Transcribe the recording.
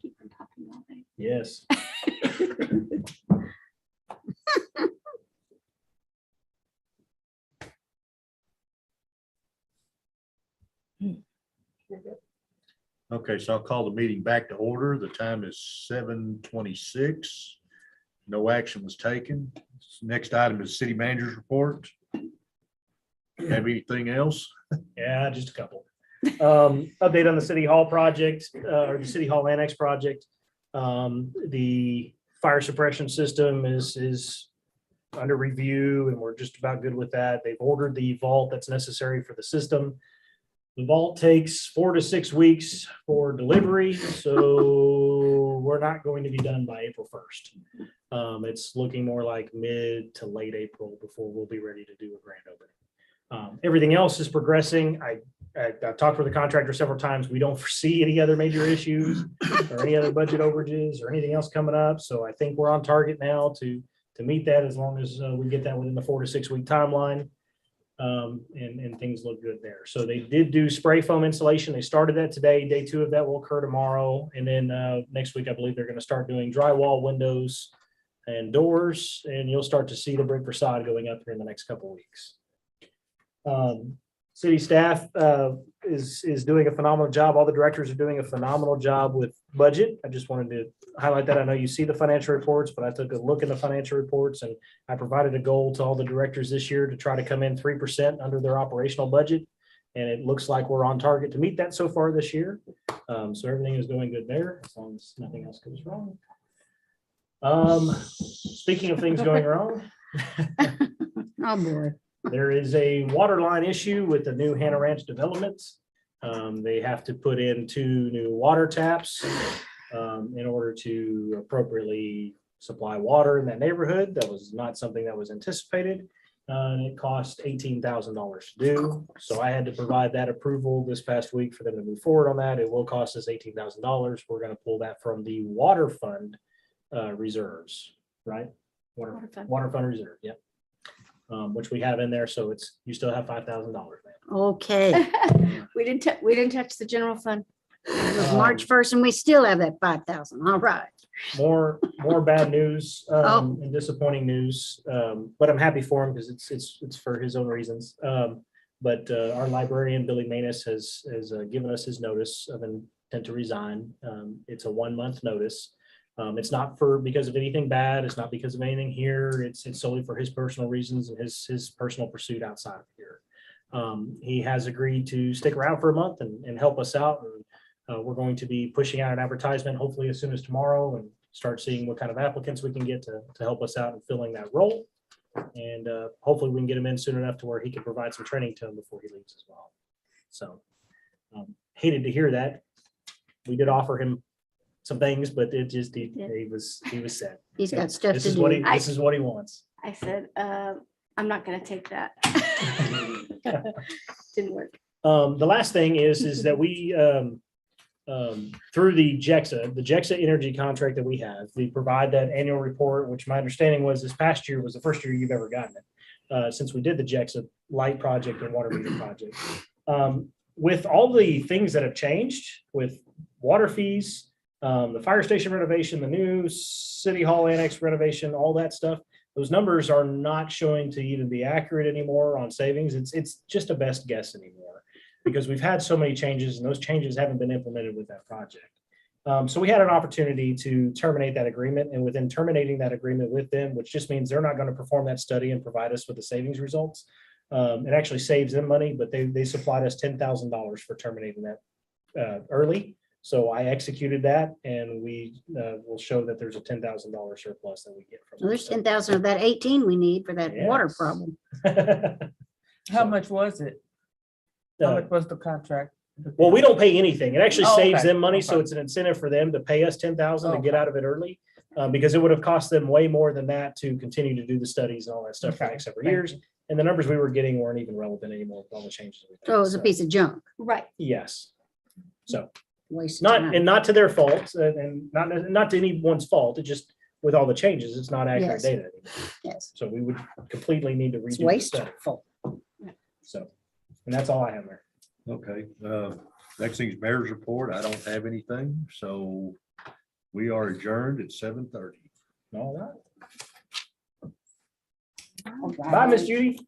Keep on talking all day. Yes. Okay, so I'll call the meeting back to order. The time is 7:26. No action was taken. Next item is city manager's report. Have anything else? Yeah, just a couple. Update on the city hall project, or the city hall annex project. The fire suppression system is under review and we're just about good with that. They've ordered the vault that's necessary for the system. The vault takes 4 to 6 weeks for delivery, so we're not going to be done by April 1st. It's looking more like mid to late April before we'll be ready to do a grand opening. Everything else is progressing. I've talked with the contractor several times. We don't foresee any other major issues or any other budget overages or anything else coming up. So I think we're on target now to meet that as long as we get that within the 4 to 6 week timeline. And things look good there. So they did do spray foam insulation. They started that today. Day 2 of that will occur tomorrow. And then next week, I believe they're going to start doing drywall, windows, and doors. And you'll start to see the brick facade going up here in the next couple of weeks. City staff is doing a phenomenal job. All the directors are doing a phenomenal job with budget. I just wanted to highlight that. I know you see the financial reports, but I took a look in the financial reports and I provided a goal to all the directors this year to try to come in 3% under their operational budget. And it looks like we're on target to meet that so far this year. So everything is going good there as long as nothing else goes wrong. Speaking of things going wrong. Oh, boy. There is a water line issue with the new Hannah Ranch development. They have to put in 2 new water taps in order to appropriately supply water in that neighborhood. That was not something that was anticipated. And it cost $18,000 to do. So I had to provide that approval this past week for them to move forward on that. It will cost us $18,000. We're going to pull that from the water fund reserves, right? Water fund reserve, yep. Which we have in there, so you still have $5,000. Okay. We didn't touch the general fund. It was March 1st and we still have that 5,000. All right. More bad news and disappointing news, but I'm happy for him because it's for his own reasons. But our librarian Billy Manus has given us his notice of intent to resign. It's a 1-month notice. It's not because of anything bad. It's not because of anything here. It's solely for his personal reasons and his personal pursuit outside of here. He has agreed to stick around for a month and help us out. And we're going to be pushing out an advertisement hopefully as soon as tomorrow and start seeing what kind of applicants we can get to help us out in filling that role. And hopefully we can get him in soon enough to where he can provide some training to him before he leaves as well. So hated to hear that. We did offer him some things, but it just he was sad. He's got stuff This to is what do. this is what he wants. I said, I'm not gonna take that. Didn't work. The last thing is that we through the JEXA energy contract that we have, we provide that annual report, which my understanding was this past year was the first year you've ever gotten it since we did the JEXA light project and water meter project. With all the things that have changed with water fees, the fire station renovation, the new city hall annex renovation, all that stuff, those numbers are not showing to even be accurate anymore on savings. It's just a best guess anymore because we've had so many changes and those changes haven't been implemented with that project. So we had an opportunity to terminate that agreement, and within terminating that agreement with them, which just means they're not going to perform that study and provide us with the savings results, it actually saves them money, but they supplied us $10,000 for terminating that early. So I executed that, and we will show that there's a $10,000 surplus that we get from. Well, there's 10,000 of that 18 we need for that water Yes. problem. How much was it? How much was the contract? Well, we don't pay anything. It actually Oh, saves okay. them money, so Okay. it's an incentive for them to pay us $10,000 to get Okay. out of it early, because it would have cost them way more than that to continue to do the studies and all that stuff for the Okay. next several Thank years. you. And the numbers we were getting weren't even relevant anymore with all the changes. we've So it made. was a piece of junk. Right. Yes. So Waste of time. not to their fault and not to anyone's fault. It just with all the changes, it's not accurate Yes. data anymore. Yes, So we would completely need to it's redo the study. wasteful. So, and that's all I have there. Okay, next thing is mayor's report. I don't have anything, so We are adjourned at 7:30. All right. Bye, Miss Judy.